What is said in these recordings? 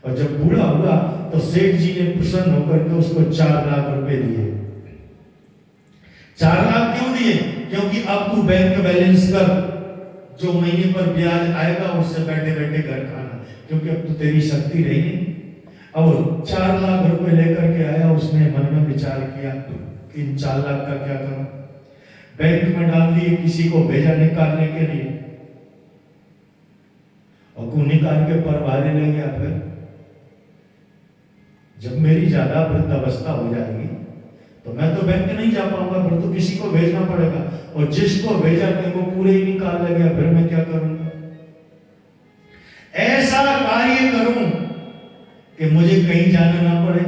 और जब बूढ़ा हुआ तो सेठ जी ने प्रसन्न होकर के उसको 4 लाख रुपए दिए। 4 लाख क्यों दिए? क्योंकि अब तू बैंक बैलेंस कर, जो महीने पर ब्याज आएगा उससे बैठे बैठे घर खाना, क्योंकि अब तो तेरी शक्ति रही नहीं। अब 4 लाख रुपए लेकर के आया, उसने मन में विचार किया इन 4 लाख का क्या करूं। बैंक में डाल दिए, किसी को भेजा निकालने के लिए, और को निकाल के परवारे ले गया। फिर जब मेरी ज्यादा वृद्धावस्था हो जाएगी तो मैं तो बैंक नहीं जा पाऊंगा, फिर तो किसी को भेजना पड़ेगा, और जिसको भेजा थे वो पूरे ही निकाल ले गया, फिर मैं क्या करूंगा। ऐसा कार्य करूं कि मुझे कहीं जाना ना पड़े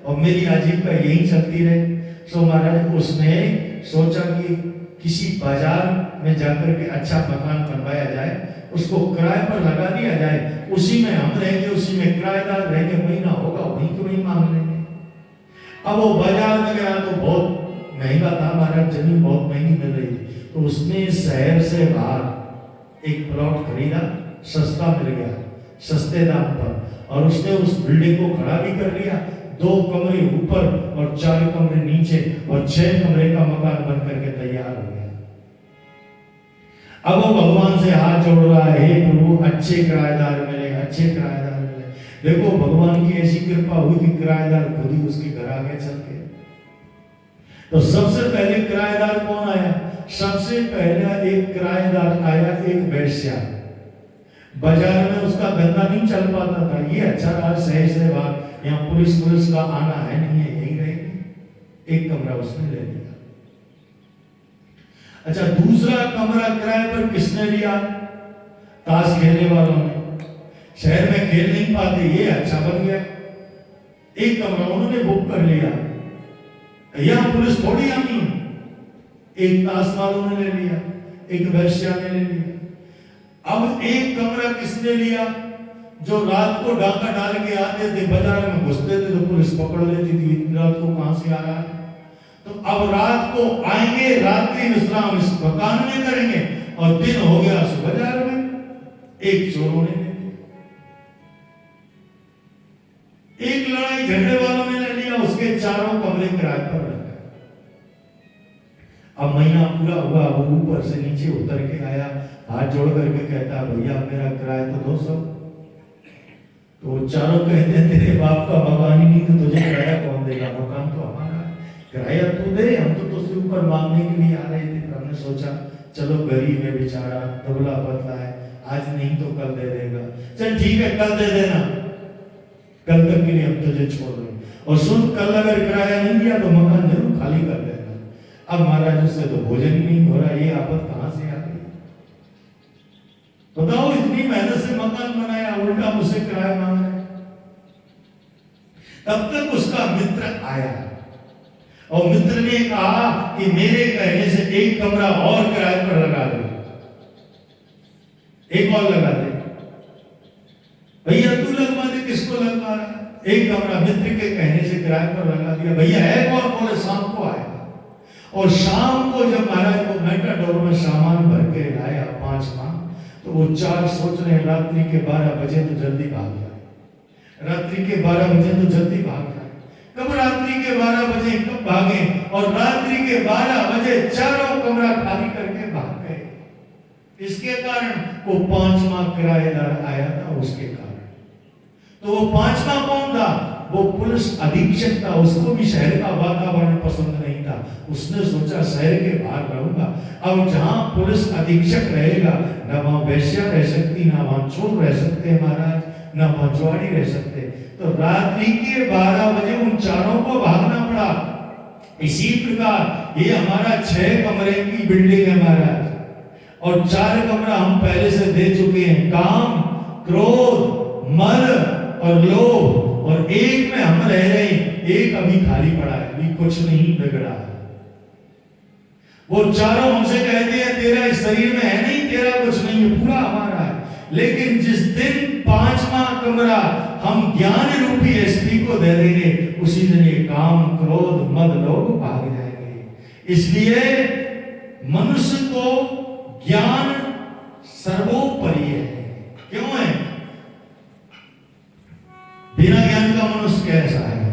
और मेरी आजीविका यही चलती रहे। सो महाराज उसने सोचा कि किसी बाजार में जाकर के अच्छा मकान बनवाया जाए, उसको किराए पर लगा दिया जाए, उसी में हम रहेंगे, उसी में किराएदार रहेंगे, महीना होगा वहीं के वहीं मांग लेंगे। अब वो बाजार में गया तो बहुत महंगा था महाराज, जमीन बहुत महंगी मिल रही थी, तो उसने शहर से बाहर एक प्लॉट खरीदा, सस्ता मिल गया, सस्ते दाम पर, और उसने उस बिल्डिंग को खड़ा भी कर लिया। 2 कमरे ऊपर और 4 कमरे नीचे और 6 कमरे का मकान बन करके तैयार हो गया। अब वो भगवान से हाथ जोड़ रहा है, हे प्रभु अच्छे किराएदार मिले, अच्छे किराएदार मिले। देखो भगवान की ऐसी कृपा हुई कि किराएदार खुद ही उसके घर आ गए चल के। तो सबसे पहले किराएदार कौन आया? सबसे पहला एक किराएदार आया, एक वेश्या। बाजार में उसका धंधा नहीं चल पाता था, ये अच्छा रहा शहर से बाहर, यहाँ पुलिस का आना है नहीं है, यही रहेगी। एक कमरा उसने ले लिया। अच्छा, दूसरा कमरा किराए पर किसने लिया? ताश खेलने वालों ने। शहर में खेल नहीं पाते, ये अच्छा बन गया, एक कमरा उन्होंने बुक कर लिया। यहां पुलिस थोड़ी आनी, एक ताश वालों ने ले लिया, एक वेश्या ने ले लिया। अब एक कमरा किसने लिया? जो रात को डाका डाल के आते थे, बाजार में घुसते थे तो पुलिस पकड़ लेती थी, इतनी रात को कहां से आ रहा है। तो अब रात को आएंगे, रात्रि विश्राम इस मकान में करेंगे, और दिन हो गया सो बाजार में। एक चोरों ने ले लिया, एक लड़ाई झगड़े वालों ने ले लिया, उसके 4 कमरे किराए पर रख गए। अब महीना पूरा हुआ, वो ऊपर से नीचे उतर के आया, हाथ जोड़ करके कहता भैया मेरा किराया तो 200। तो 4 कहते हैं तेरे बाप का मकान ही नहीं तो तुझे किराया कौन देगा, मकान तो हमारा है, किराया तू दे, हम तो तुझसे ऊपर मांगने के लिए आ रहे थे। तो हमने सोचा चलो गरीब है बेचारा, दुबला पतला है, आज नहीं तो कल दे देगा, चल ठीक है कल दे देना, कल तक के लिए हम तुझे छोड़ रहे। और सुन, कल अगर किराया नहीं दिया तो मकान जरूर खाली कर देना। अब महाराज उससे तो भोजन ही नहीं हो रहा, ये आफत कहां से आ गई? बताओ, इतनी मेहनत से मकान बनाया, उल्टा मुझसे किराया मांग रहे। तब तक उसका मित्र आया और मित्र ने कहा कि मेरे कहने से एक कमरा और किराए पर लगा दो, एक और लगा दे। भैया तू लगवा दे, किसको लगवा रहा है? एक कमरा मित्र के कहने से किराए पर लगा दिया। भैया है कौन? बोले शाम को आएगा। और शाम को जब महाराज को मेटाडोर में सामान भर के लाया 5 माह, तो वो 4 सोच रहे रात्रि के 12 बजे तो जल्दी भाग जाए, रात्रि के 12 बजे तो जल्दी भाग जाए। कब रात्रि के 12 बजे कब भागे? और रात्रि के 12 बजे 4 कमरा खाली करके भाग गए। इसके कारण वो 5वां किराएदार आया था, उसके कारण। तो वो 5वां कौन था? वो पुलिस अधीक्षक था, उसको भी शहर का वातावरण पसंद नहीं था। उसने सोचा शहर के बाहर रहूंगा। अब जहां पुलिस अधीक्षक रहेगा, न वहां वेश्या रह सकती, ना वहां चोर रह सकते महाराज, ना वहां जुआरी रह सकते। तो रात्रि के 12 बजे उन 4 को भागना पड़ा। इसी प्रकार ये हमारा 6 कमरे की बिल्डिंग है महाराज, और 4 कमरा हम पहले से दे चुके हैं। काम, क्रोध, मद और लोभ, और एक में हम रह रहे हैं, एक अभी खाली पड़ा है, अभी कुछ नहीं बिगड़ा है। वो 4 हमसे कहते हैं तेरा इस शरीर में है नहीं, तेरा कुछ नहीं है, पूरा हमारा है। लेकिन जिस दिन 5वां कमरा हम ज्ञान रूपी एसपी को दे देंगे, उसी दिन ये काम, क्रोध, मद, लोभ भाग जाएंगे। इसलिए मनुष्य को ज्ञान सर्वोपरि है। क्यों है? बिना ज्ञान का मनुष्य कैसा है?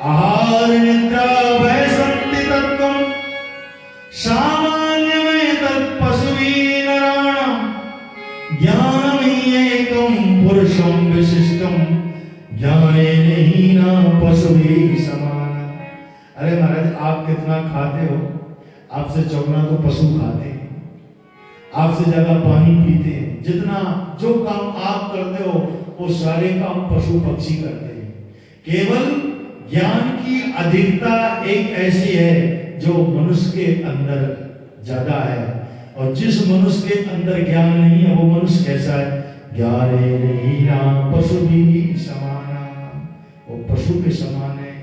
आहार निद्रा वै संति तत्त्वम् सामान्यमें तत्पशुभिः नराणाम् ज्ञानमेकं पुरुषं विशिष्टं ज्ञानेन हीना पशुभिः समाना। अरे महाराज, आप कितना खाते हो? आपसे चौगुना तो पशु खाते हैं, आपसे ज्यादा पानी पीते हैं। जितना जो काम आप करते हो वो सारे काम पशु पक्षी करते हैं। केवल ज्ञान की अधिकता एक ऐसी है जो मनुष्य के अंदर ज्यादा है, और जिस मनुष्य के अंदर ज्ञान नहीं है वो मनुष्य कैसा है? ज्ञानेन पशुभिः समाना, वो पशु के समान है।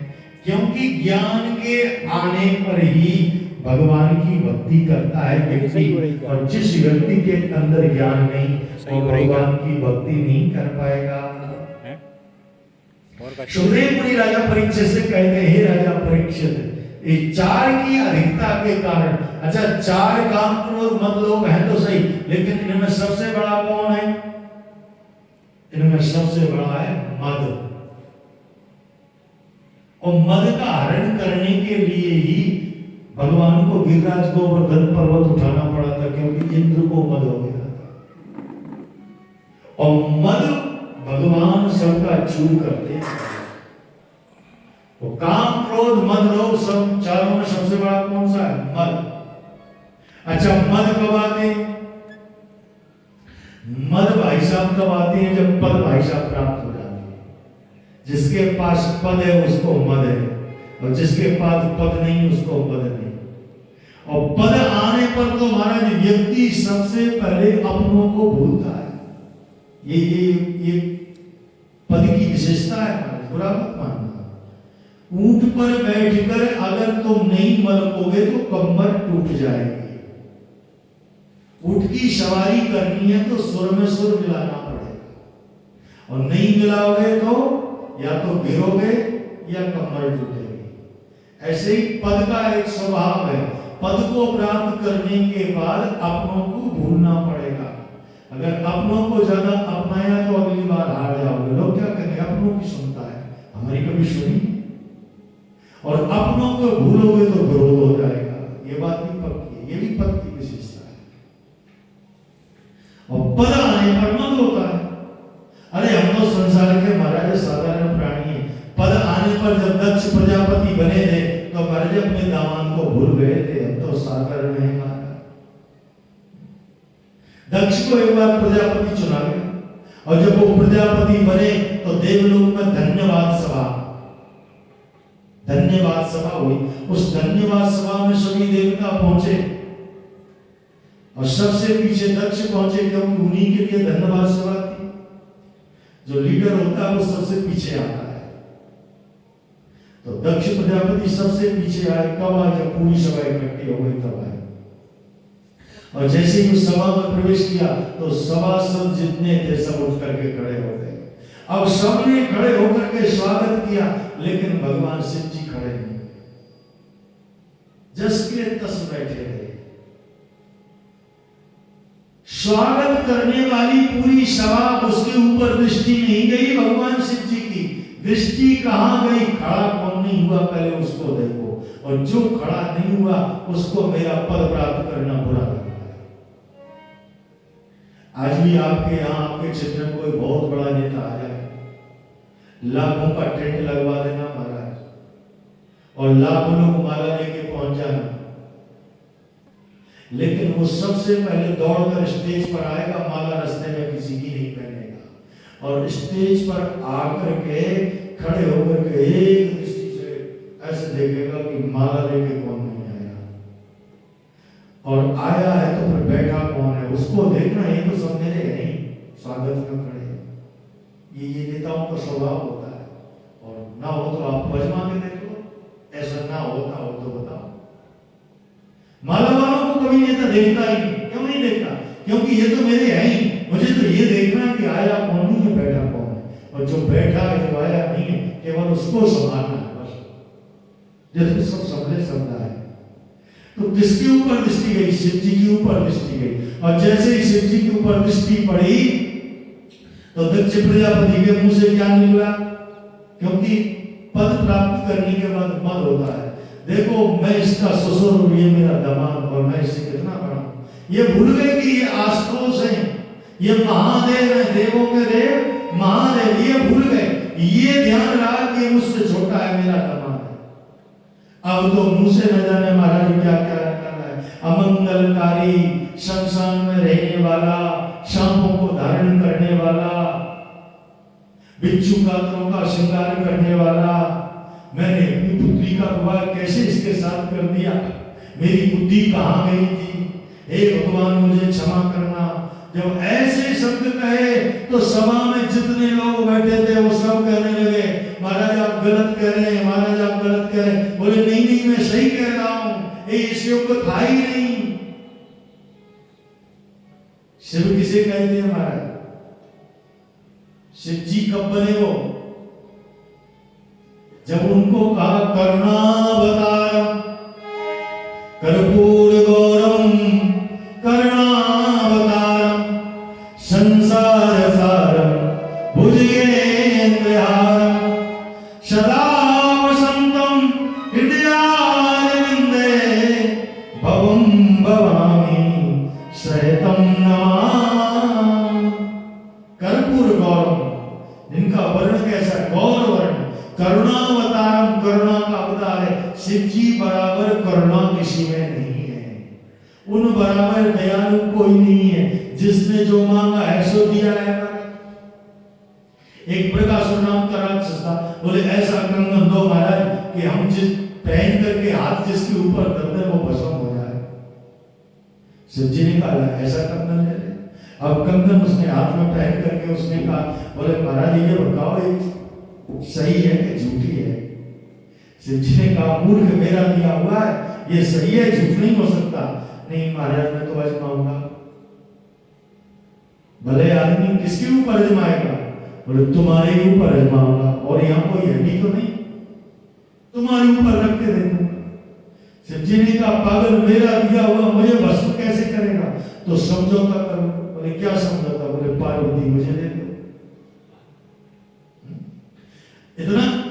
क्योंकि ज्ञान के आने पर ही भगवान की भक्ति करता है व्यक्ति, और जिस व्यक्ति के अंदर ज्ञान नहीं वो भगवान की भक्ति नहीं कर पाएगा। सुखदेव मुनि राजा परीक्षित से कहते हैं, हे राजा परीक्षित, ये चार की अधिकता के कारण, अच्छा चार काम क्रोध मद लोभ है तो सही, लेकिन इनमें सबसे बड़ा कौन है? इनमें सबसे बड़ा है मद। और मद का हरण करने के लिए ही भगवान को गिरिराज गोवर्धन पर्वत उठाना पड़ा था, क्योंकि इंद्र को मद हो गया था। और मद भगवान सबका चूर करते हैं। वो काम क्रोध मद लोभ सब चारों में सबसे बड़ा कौन सा है? मद। अच्छा मद कब आते हैं? मद भाई साहब कब आते हैं? जब पद भाई साहब प्राप्त हो जाते हैं। जिसके पास पद है उसको मद है, और जिसके पास पद नहीं उसको मद नहीं। और पद आने पर तो महाराज व्यक्ति सबसे पहले अपनों को भूलता है। ये पद की विशेषता है, बुरा मत मानना। ऊंट पर बैठकर अगर तुम नहीं मलकोगे तो कमर टूट जाएगी। ऊंट की सवारी करनी है तो सुर में सुर मिलाना पड़ेगा, और नहीं मिलाओगे तो या तो गिरोगे या कमर टूटेगी। ऐसे ही पद का एक स्वभाव है, पद को प्राप्त करने के बाद अपनों को भूलना पड़ेगा। अगर अपनों को ज्यादा अपनाया तो अगली बार हार जाओगे। लोग क्या करेंगे? अपनों की सुनता है, हमारी कभी सुनी? और अपनों को भूलोगे तो विरोध हो जाएगा। ये बात भी पक्की है, ये भी पद की विशेषता है। और पद आने पर मद होता है। अरे हम तो संसार के महाराज साधारण प्राणी हैं। पद आने पर जब दक्ष प्रजापति बने थे तो महाराज अपने दामाद को भूल गए थे। हम तो साधारण है महाराज। दक्ष को एक बार प्रजापति चुना गया, और जब वो प्रजापति बने तो देवलोक में धन्यवाद सभा हुई। उस धन्यवाद सभा में सभी देवता पहुंचे, और सबसे पीछे दक्ष पहुंचे, क्योंकि उन्हीं के लिए धन्यवाद सभा थी। जो लीडर होता है वो सबसे पीछे आता है। तो दक्ष प्रजापति सबसे पीछे आए। कब आए? जब पूरी सभा इकट्ठी हो गई तब आए। और जैसे ही उस सभा में प्रवेश किया तो सभासद जितने थे सब उठ करके खड़े हो गए। अब सबने खड़े होकर के स्वागत किया, लेकिन भगवान शिव जी खड़े नहीं, जस के तस बैठे रहे। स्वागत करने वाली पूरी सभा, उसके ऊपर दृष्टि नहीं गई भगवान शिव जी की। दृष्टि कहां गई? खड़ा कौन नहीं हुआ पहले उसको देखो, और जो खड़ा नहीं हुआ उसको मेरा पद प्राप्त करना बुरा लगता है। आज भी आपके यहाँ आपके क्षेत्र में कोई बहुत बड़ा नेता आ जाए, लाखों का टेंट लगवा देना महाराज, और लाखों लोग माला लेके पहुंच जाना, लेकिन वो सबसे पहले दौड़कर स्टेज पर आएगा, माला रास्ते में किसी की नहीं पहनेगा, और स्टेज पर आकर के खड़े होकर के एक दृष्टि से ऐसे देखेगा कि माला लेके कौन नहीं आया, और आया है तो फिर बैठा कौन है उसको देखना। ये तो सब मेरे है नहीं, स्वागत में खड़े। ये नेताओं का स्वभाव होता है, और ना हो तो आप भजमा के देख लो, ऐसा ना होता हो तो बताओ। माला वालों को कभी नेता देखता ही नहीं। क्यों नहीं देखता? क्योंकि ये तो मेरे है ही, मुझे तो ये देखना कि आया कौन नहीं है, बैठा कौन है, और जो बैठा है जो आया नहीं है केवल उसको संभालना है बस। जैसे सब समझे समझा है। तो किसके ऊपर दृष्टि गई? शिव जी के ऊपर दृष्टि गई, और जैसे ही शिव जी के ऊपर दृष्टि पड़ी तो दक्ष प्रजापति के मुंह से क्या निकला? क्योंकि पद प्राप्त करने के बाद मद होता है, देखो मैं इसका ससुर, ये मेरा दामाद, और मैं इससे कितना बड़ा। ये भूल गए कि ये आशुतोष है, ये महादेव है, देवों के देव महादेव। ये भूल गए, ये ध्यान रहा कि मुझसे छोटा है, मेरा दामाद है। अब तो मुंह से न जाने महाराज क्या क्या करना है। अमंगलकारी, शमशान में रहने वाला, सांपों को धारण करने वाला, बिच्छू कातरों का श्रृंगार करने वाला, मैंने अपनी पुत्री का विवाह कैसे इसके साथ कर दिया, मेरी बुद्धि कहाँ गई थी, हे भगवान मुझे क्षमा करना। जब ऐसे शब्द कहे तो सभा में जितने लोग बैठे थे वो सब कहने लगे, महाराज आप गलत कह रहे हैं, महाराज आप गलत कह रहे हैं। बोले नहीं नहीं मैं सही कह रहा हूं, ये इस योग को था ही नहीं। शिव किसे कहते हैं महाराज? शिव जी कब बने? वो जब उनको कहा करुणावतारम कर्पूर गौरम करुणावतारम संसार सारम भुजगेन्द्रहारम सदा वसंतम हृदयारविंदे भवम भवामि सहितम नमामि। कर्पूर गौरम, जिनका वर्ण कैसा? गौर वर्ण। करुणावतारम, करुणा का अवतार है। शिव जी बराबर करुणा किसी में नहीं है, उन बराबर दयालु कोई नहीं है। जिसने जो मांगा है सो दिया है। एक प्रकाशुर नाम का राक्षस था, बोले ऐसा कंगन दो महाराज कि हम जिस पहन करके हाथ जिसके ऊपर धर दे वो भस्म हो जाए। शिव जी ने कहा ऐसा कंगन ले ले। अब कंगन उसने हाथ में पहन करके उसने कहा, बोले महाराज ये बताओ ये सही है कि झूठी है? शिव जी ने कहा मूर्ख, मेरा दिया हुआ है, ये सही है, झूठ नहीं हो सकता। नहीं महाराज मैं तो आजमाऊंगा। भले आदमी किसके ऊपर आजमाएगा? बोले तुम्हारे ऊपर आजमाऊंगा, और यहाँ कोई है भी तो नहीं, तुम्हारे ऊपर रख के देखूंगा। शिव जी ने कहा पागल, मेरा दिया हुआ मुझे भस्म कैसे करेगा? तो समझौता करो। बोले क्या समझौता? बोले पार्वती मुझे दे दो।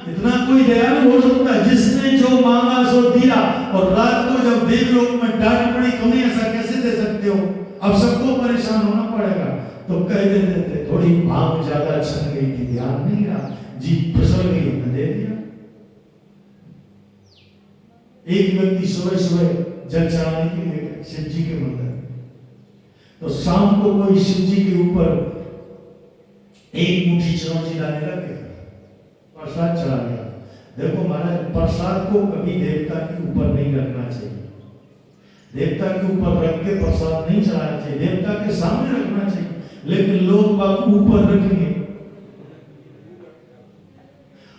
इतना कोई दयालु हो सकता है? जिसने जो मांगा सो दिया। और रात को जब देवलोक में डांट पड़ी, तुम्हें ऐसा कैसे दे सकते हो? अब सबको परेशान होना पड़ेगा। तो कह देते थे थोड़ी भांग ज्यादा छन गई थी, ध्यान नहीं रहा, जीभ फिसल गई, हमने दे दिया। एक व्यक्ति सुबह सुबह जल चढ़ाने के लिए शिव जी के मंदिर, तो शाम को कोई शिव जी के ऊपर एक मुट्ठी चिरौंजी लाने लग गया, प्रसाद चढ़ा गया। देखो महाराज, प्रसाद को कभी देवता के ऊपर नहीं रखना चाहिए। देवता के ऊपर रख के प्रसाद नहीं चढ़ाना चाहिए, देवता के सामने रखना चाहिए। लेकिन लोग बाग ऊपर रखेंगे,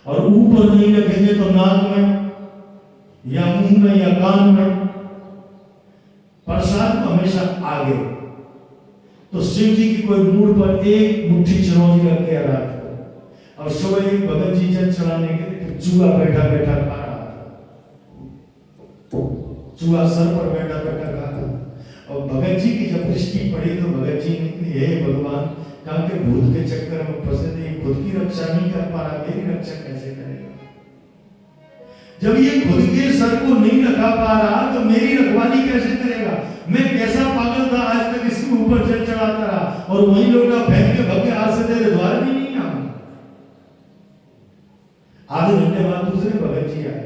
और ऊपर नहीं रखेंगे तो नाक में या मुंह में या कान में। प्रसाद को हमेशा आगे। तो शिव जी की कोई मूड पर एक मुट्ठी चिरौंजी रख के रात को, और सुबह एक भगत जी जल चढ़ाने के लिए चूहा बैठा बैठा खा रहा था। चूहा सर पर बैठा बैठा खा रहा, और भगत जी की जब दृष्टि पड़ी तो भगत जी ने कहा हे भगवान, कहा के भूत के चक्कर में फंसे थे, खुद की रक्षा नहीं कर पा रहा, मेरी रक्षा कैसे करेगा? जब ये खुद के सर को नहीं रखा पा रहा तो मेरी रखवाली कैसे करेगा? मैं कैसा पागल था, आज तक इसके ऊपर जल चढ़ाता रहा, और वही लोटा फेंक के भग के आज से तेरे द्वार भी नहीं आऊंगा। आधे घंटे बाद दूसरे भगत जी आए,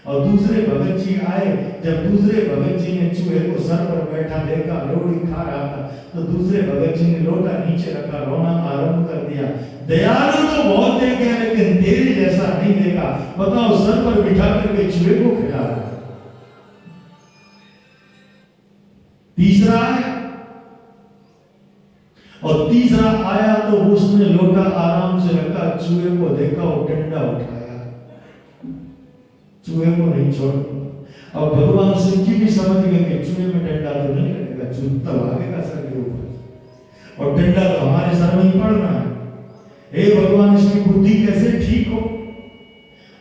और दूसरे भगत जी आए। जब दूसरे भगत जी ने चूहे को सर पर बैठा देखा, रोटी खा रहा था, तो दूसरे भगत जी ने लोटा नीचे रखा, रोना आरंभ कर दिया। दयालु तो बहुत देखे हैं, लेकिन तेरे जैसा नहीं देखा। बताओ, सर पर बिठा करके चूहे को खिला रहा। तीसरा आया, और तीसरा आया तो उसने लोटा आराम से रखा, चूहे को देखा और डंडा उठाया, चूहे को नहीं छोड़ा। और भगवान शिव जी भी समझ गए कि चूहे में डंडा तो नहीं लगेगा, चूहा तो भागेगा सर के ऊपर, और डंडा तो हमारे सर में ही पड़ना है। हे भगवान, इसकी बुद्धि कैसे ठीक हो?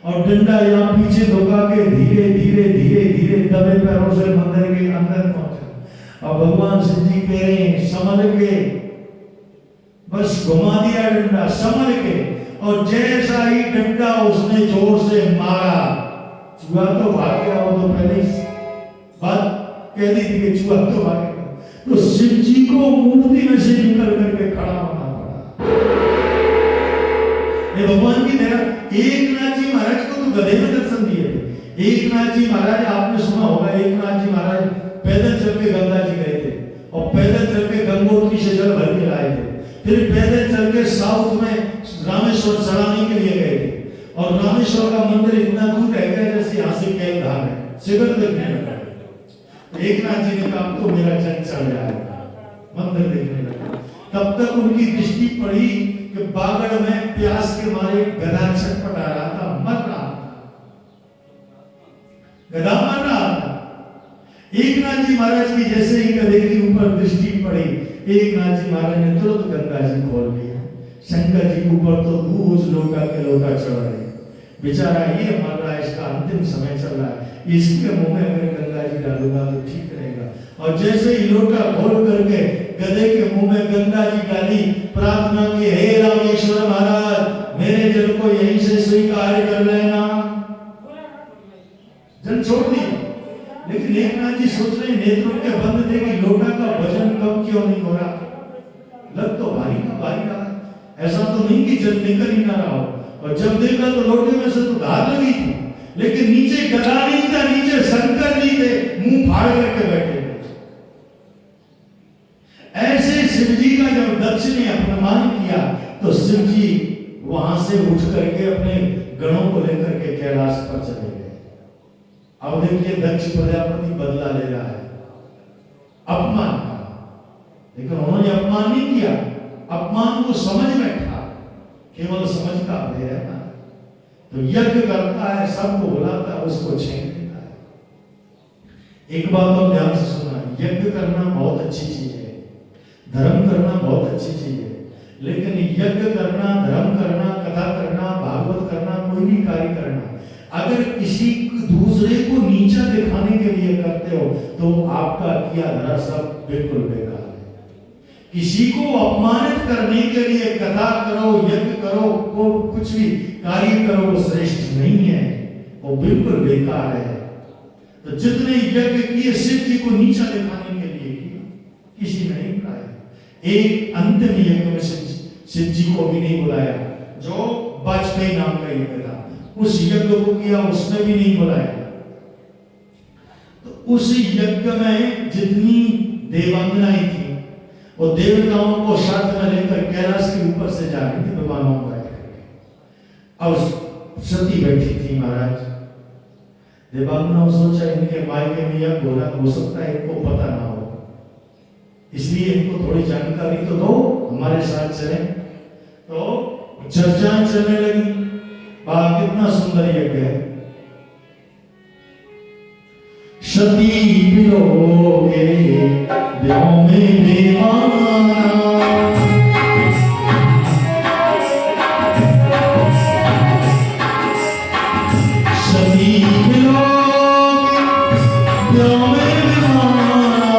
और डंडा यहाँ पीछे धोखा के धीरे धीरे धीरे धीरे दबे पैरों से मंदिर के अंदर पहुंचा। और भगवान शिव जी कह रहे हैं संभल के, बस घुमा दिया डंडा संभल के, और जैसा ही डंडा उसने जोर से मारा, चूहा तो भाग गया। वो तो पहले ही बात कह दी थी कि चूहा तो भागेगा। तो शिव जी को मूर्ति में से निकल करके खड़ा होना पड़ा। ये भगवान की दया। एकनाथ जी महाराज को तो गधे में दर्शन दिए थे। एकनाथ जी महाराज, आपने सुना होगा, एकनाथ जी महाराज पैदल चल के गंगा जी गए थे और पैदल चल के गंगोत्री से जल भर के लाए थे। फिर पैदल चल के साउथ में रामेश्वर चढ़ाने के लिए गए थे, और रामेश्वर का मंदिर इतना दूर रह गया जैसे यहाँ से कैल धाम है, शिखर तक नहीं लगा। एकनाथ जी ने कहा तो मेरा चंद चढ़ जाएगा, मंदिर देखने लगा। तब तक उनकी दृष्टि पड़ी कि बागड़ में प्यास के मारे गधा छटपटा रहा था, मर रहा था, गधा मर रहा था। एकनाथ जी महाराज की जैसे ही गधे के ऊपर दृष्टि पड़ी, एकनाथ जी महाराज ने तुरंत गंगा जी खोल लिया। शंकर जी के ऊपर तो दूज लोटा के लोटा चढ़ रहे, बेचारा ये मर रहा है, इसका अंतिम समय चल रहा है, इसके मुंह में अगर गंगा जी डालूंगा तो ठीक रहेगा। और जैसे ही लोटा खोल करके गधे के मुंह में गंगा जी डाली, प्रार्थना की, हे रामेश्वर महाराज मेरे जल को यहीं से स्वीकार कर लेना। जल छोड़ दिया। लेकिन एकनाथ जी सोच रहे नेत्रों के बंद थे कि लोटा का वजन कम क्यों नहीं हो रहा, लग तो भारी का भारी रहा, ऐसा तो नहीं कि जल निकल ही ना रहा हो। और जब देखा तो लोटे में से तो धार लगी थी, लेकिन नीचे गधा नहीं था, नीचे शंकर जी थे, मुंह फाड़ करके बैठे थे। ऐसे शिव जी का जब दक्ष ने अपमान किया तो शिव जी वहां से उठ करके अपने गणों को लेकर के कैलाश पर चले गए। अब देखिए दक्ष प्रजापति बदला ले रहा है अपमान का, लेकिन उन्होंने अपमान नहीं किया, अपमान को समझ में था, केवल समझ का भेद है ना। तो यज्ञ करता है, सबको बुलाता है, उसको छीन देता है। एक बात और ध्यान से सुनना, यज्ञ करना बहुत अच्छी चीज है, धर्म करना बहुत अच्छी चीज है, लेकिन यज्ञ करना, धर्म करना, कथा करना, भागवत करना, कोई भी कार्य करना, अगर किसी दूसरे को नीचा दिखाने के लिए करते हो तो आपका किया धरा सब बिल्कुल बेकार है। किसी को अपमानित करने के लिए कथा करो, यज्ञ करो, को कुछ भी कार्य करो, वो श्रेष्ठ नहीं है, वो बिल्कुल बेकार है। तो जितने यज्ञ किए शिव जी को नीचा दिखाने के लिए किए, किसी ने नहीं बुलाया। एक अंतिम यज्ञ में शिव जी को भी नहीं बुलाया, जो वाजपेयी नाम का यज्ञ था, उस यज्ञ को किया, उसमें भी नहीं बुलाया। तो उस यज्ञ में जितनी देवांगनाएं थी, वो देवताओं को साथ में लेकर कैलाश के ऊपर से जा रही थी विमानों में बैठ करके। अब सती बैठी थी महाराज, देवांगनाओं सोचा इनके मायके में यज्ञ हो रहा, हो सकता है इनको पता ना हो, इसलिए इनको थोड़ी जानकारी तो दो, हमारे साथ चले। तो चर्चाएं चलने लगी, कितना सुंदर यज्ञ है। सती बिलोगे व्योम में विमाना, सती बिलोगे व्योम में विमाना,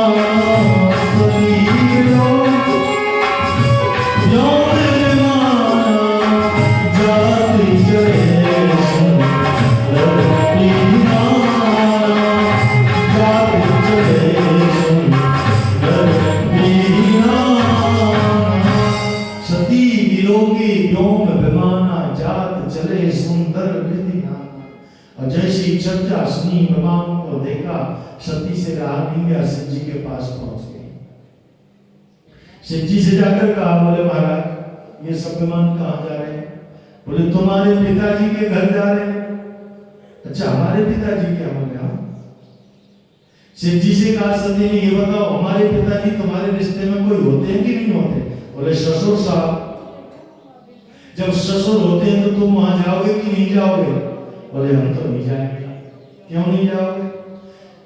सती बिलोगे व्योम में विमाना, जाति चढ़े और जैसी चर्चा सुनी, विमान को देखा, सती से रहा नहीं गया, शिव जी के पास पहुंच गई। शिव जी से जाकर कहा, बोले महाराज ये सब विमान कहाँ जा रहे हैं? बोले तुम्हारे पिताजी के घर जा रहे हैं। अच्छा हमारे पिताजी क्या हो गया? शिव जी से कहा सती ने, ये बताओ हमारे पिताजी तुम्हारे रिश्ते में कोई होते हैं कि नहीं होते? बोले ससुर साहब। जब ससुर होते हैं तो तुम वहां जाओगे कि नहीं जाओगे? बोले हम तो नहीं जाएंगे। क्यों नहीं जाओगे?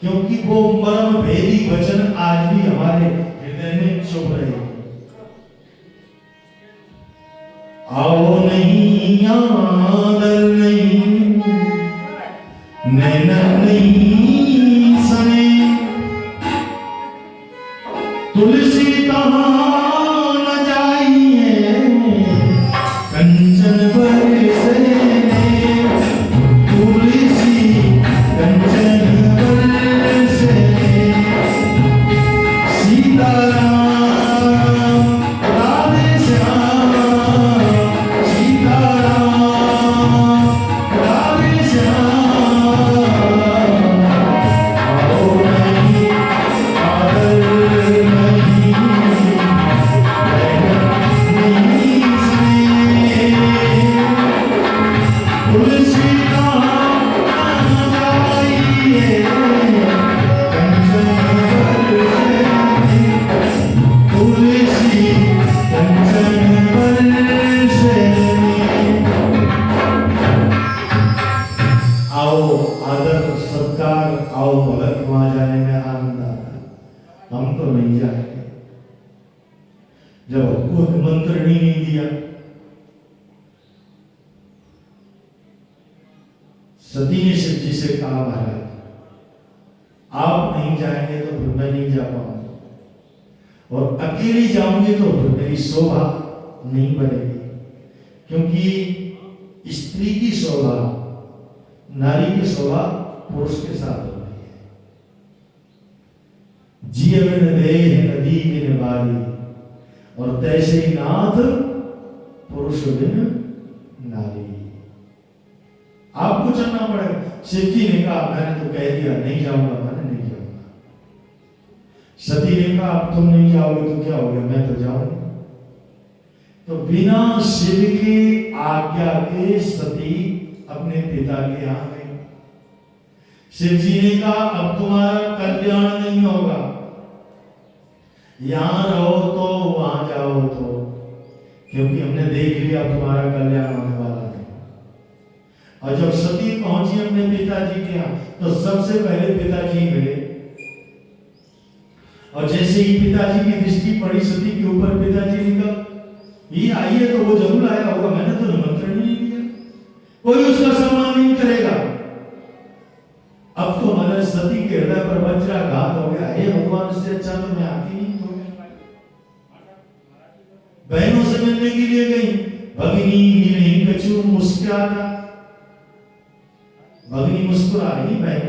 क्योंकि वो मर्म भेदी वचन आज भी हमारे हृदय में चुभ रहे हैं। आओ नहीं, आदर नहीं, नैना नहीं सने, तुलसी कहाँ न जाइए को निमंत्रण ही नहीं दिया। सती ने शिव जी से कहा, महाराज आप नहीं जाएंगे तो फिर मैं नहीं जा पाऊंगा, और अकेली जाऊंगी तो फिर मेरी शोभा नहीं बनेगी, क्योंकि स्त्री की शोभा, नारी की शोभा पुरुष के साथ होती है। जीवन दे नदी बिन बारी, और तैसे ही नाथ पुरुष बिन नारी। आपको चलना पड़ेगा। शिव जी ने कहा, मैंने तो कह दिया नहीं जाऊंगा, मैंने नहीं जाऊंगा। सती ने कहा, अब तुम नहीं जाओगे तो क्या हो गया, मैं तो जाऊंगा। तो बिना शिव की आज्ञा के सती अपने पिता के यहां गई। शिव जी ने कहा, अब तुम्हारा कल्याण नहीं होगा, यहां रहो तो वहां जाओ तो, क्योंकि हमने देख लिया तुम्हारा कल्याण होने वाला नहीं। और जब सती पहुंची अपने पिताजी के यहाँ, तो सबसे पहले पिताजी मिले, और जैसे ही पिताजी की दृष्टि पड़ी सती के ऊपर, पिताजी ने कहा, ये आई है तो वो जरूर आया होगा, मैंने तो निमंत्रण ही नहीं दिया, कोई उसका सम्मान नहीं करेगा। अब तो हमारे सती के हृदय पर वज्राघात हो गया, हे भगवान, इससे अच्छा तो मैं आती नहीं। बहनों से मिलने के लिए गई, भगिनी नहीं कछु मुस्कुराता, भगिनी मुस्कुरा रही बहन,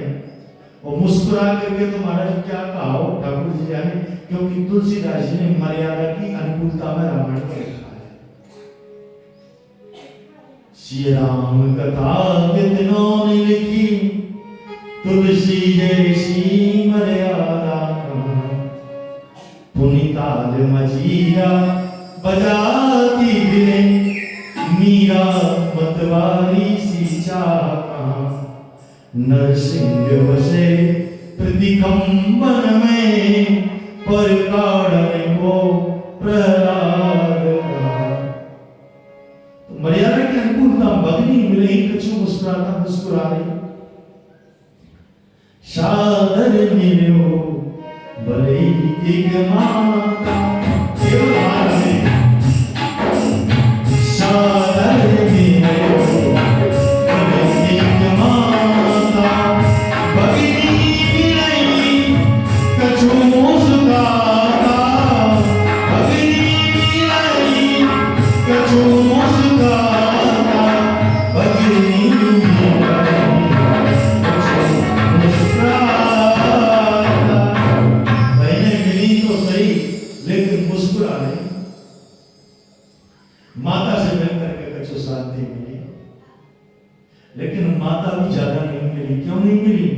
और मुस्कुरा करके तो महाराज क्या कहा हो ठाकुर जी जाने, क्योंकि तुलसीदास जी ने मर्यादा की अनुकूलता में रामायण को लिखा है। श्री राम कथा कितनों ने लिखी, तुलसी जैसी मर्यादा, पुनिताल मजीरा बजाती बिने, मीरा मतवारी सी चाहा, नरसिंह वसे प्रतिकंबन में, पर काढ़ने को प्रहलाद। तो मर्यादा की अनुकूलता, भगनी मिले कछु मुस्कुराता मुस्कुरा रही, सादर मिलो भले एक माता, केवल सादर मिलो भले एक माता, भगिनी मिले कछु मुस्कुराता, भगिनी मिले कछु मुस्कुराता, भगिनी माता से मिलकर के कछु शांति मिली, लेकिन माता भी ज्यादा नहीं मिली। क्यों नहीं मिली?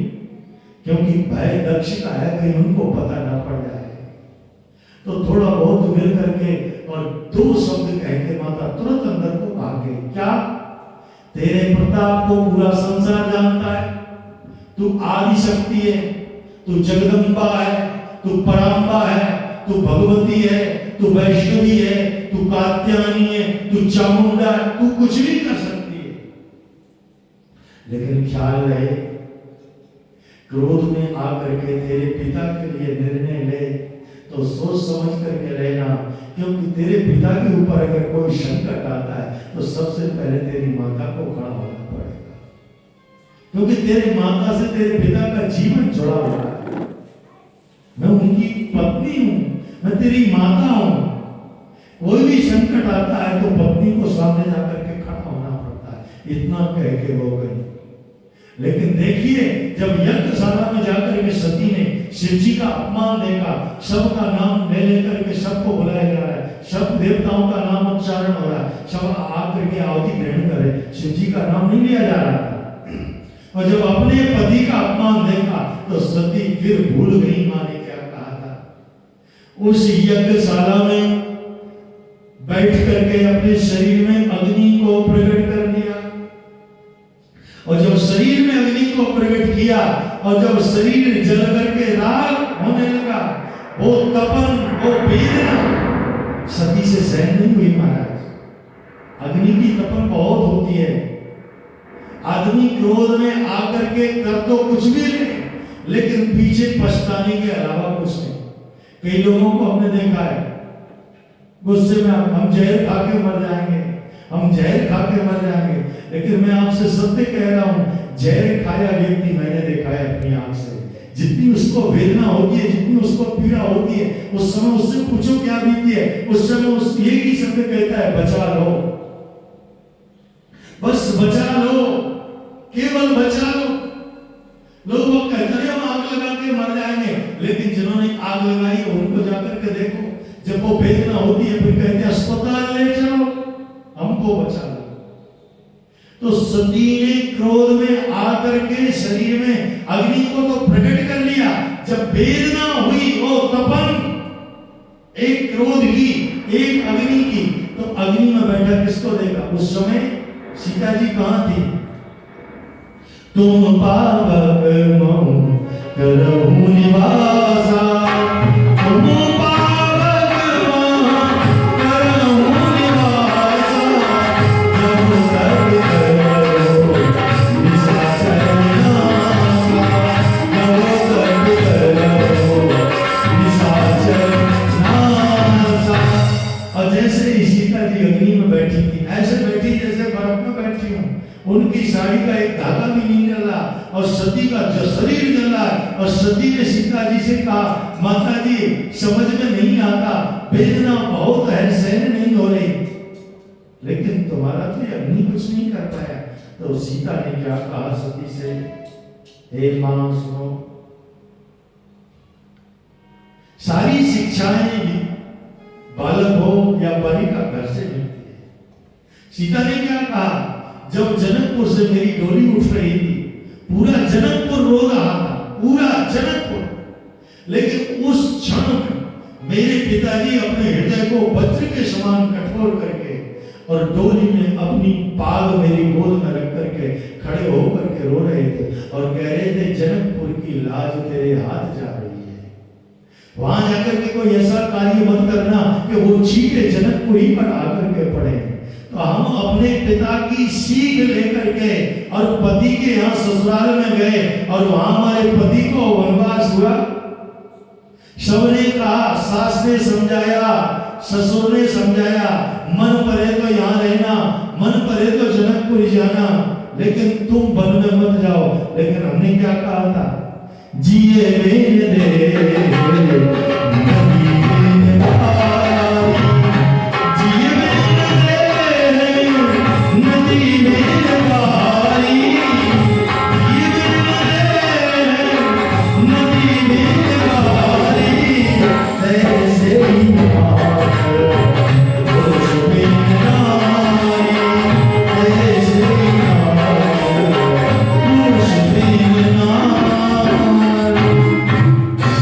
क्योंकि भय दक्ष का है, कहीं उनको पता ना पड़ जाए। तो थोड़ा बहुत मिल करके और दो शब्द कह के माता तुरंत अंदर को भाग गई। क्या? तेरे प्रताप को पूरा संसार जानता है, तू आदि शक्ति है, तू जगदम्बा है, तू पराम्बा है, तू भगवती है, तू वैष्णवी है, तू कात्यायनी है, तू चामुंडा है, तू कुछ भी कर सकती है। लेकिन ख्याल रहे, क्रोध में आकर के तेरे पिता के लिए निर्णय ले तो सोच समझ करके रहना, क्योंकि तेरे पिता के ऊपर अगर कोई संकट आता है तो सबसे पहले तेरी माता को खड़ा होना पड़ेगा, क्योंकि तेरे माता से तेरे पिता का जीवन जुड़ा हुआ है। मैं उनकी पत्नी हूं, मैं तेरी माता हूं। कोई भी संकट आता है तो पत्नी को सामने जाकर के खड़ा होना पड़ता है। इतना कह के वो गई। लेकिन देखिए, जब यज्ञशाला में जाकर के सती ने शिव जी का अपमान देखा, सबका नाम ले लेकर के सबको बुलाया जा रहा है, सब देवताओं का नाम उच्चारण हो रहा है, सब आकर के आहुति ग्रहण करे, शिव जी का नाम नहीं लिया जा रहा था। और जब अपने पति का अपमान देखा तो सती फिर भूल गई मां ने क्या कहा था। उस यज्ञशाला में बैठ करके अपने शरीर में अग्नि को प्रकट कर दिया, और जब शरीर में अग्नि को प्रकट किया और जब शरीर जल करके राख होने लगा, वो तपन, वो वेदना सती से सहन नहीं हुई महाराज। अग्नि की तपन बहुत होती है। आदमी क्रोध में आकर के कर तो कुछ भी नहीं, लेकिन पीछे पछताने के अलावा कुछ नहीं। कई लोगों को हमने देखा है, गुस्से में हम जहर खा के मर जाएंगे, हम जहर खा के मर जाएंगे। लेकिन मैं आपसे सत्य कह रहा हूं, जहर खाया व्यक्ति मैंने देखा है अपनी आंख से, जितनी उसको वेदना होती है, जितनी उसको पीड़ा होती है, उस समय उससे पूछो क्या बीती है, उस समय उस एक ही शब्द कहता है बचा लो, बस बचा लो, केवल बचा लो। लोग वो कहते हैं हम आग लगा के मर जाएंगे, लेकिन जिन्होंने आग लगाई है उनको जाकर के देखो, जब वो वेदना होती है फिर कहते हैं अस्पताल ले जाओ, हमको बचा लो। तो सती ने क्रोध में आकर के शरीर में अग्नि को तो प्रकट कर लिया, जब वेदना हुई वो तपन, एक क्रोध की एक अग्नि की, तो अग्नि में बैठा किसको देखा? उस समय सीता जी कहां थी? तुम पावक मऊ करहु निवासा, तुम पावक मऊ करहु निवासा, जब तक करो निशाचर नासा, जब तक करो निशाचर नासा। और जैसे ही सीता जी अग्नि में बैठी थी, ऐसे बैठी जैसे बर्फ में बैठी हूं, उनकी साड़ी का एक धागा भी नहीं जल रहा और सती का जो शरीर जल रहा है। और सती ने सीता जी से कहा, माता जी समझ में नहीं आता, वेदना बहुत है, सहन नहीं हो रही, लेकिन तुम्हारा तो अग्नि कुछ नहीं कर पाया। तो सीता ने क्या कहा सती से, हे मां सुनो, सारी शिक्षाएं बालक हो या बालिका घर से मिलती है। सीता ने क्या कहा, जब जनकपुर से मेरी डोली उठ रही थी, पूरा जनकपुर रो रहा था, पूरा जनकपुर, लेकिन उस क्षण में मेरे पिताजी अपने हृदय को वज्र के समान कठोर करके और डोली में अपनी पाग मेरी गोद में रख करके खड़े होकर के रो रहे थे और कह रहे थे, जनकपुर की लाज तेरे हाथ जा रही है, वहां जाकर के कोई ऐसा कार्य मत करना कि वो चीटे जनकपुर ही पर आकर के पड़े। तो हम अपने पिता की सीख लेकर के और पति के यहाँ ससुराल में गए और वहां हमारे पति को वनवास हुआ। सबने कहा, सास ने समझाया, ससुर ने समझाया, मन पड़े तो यहाँ रहना, मन पड़े तो जनकपुर जाना, लेकिन तुम वन में मत जाओ। लेकिन हमने क्या कहा था, जिए मेरे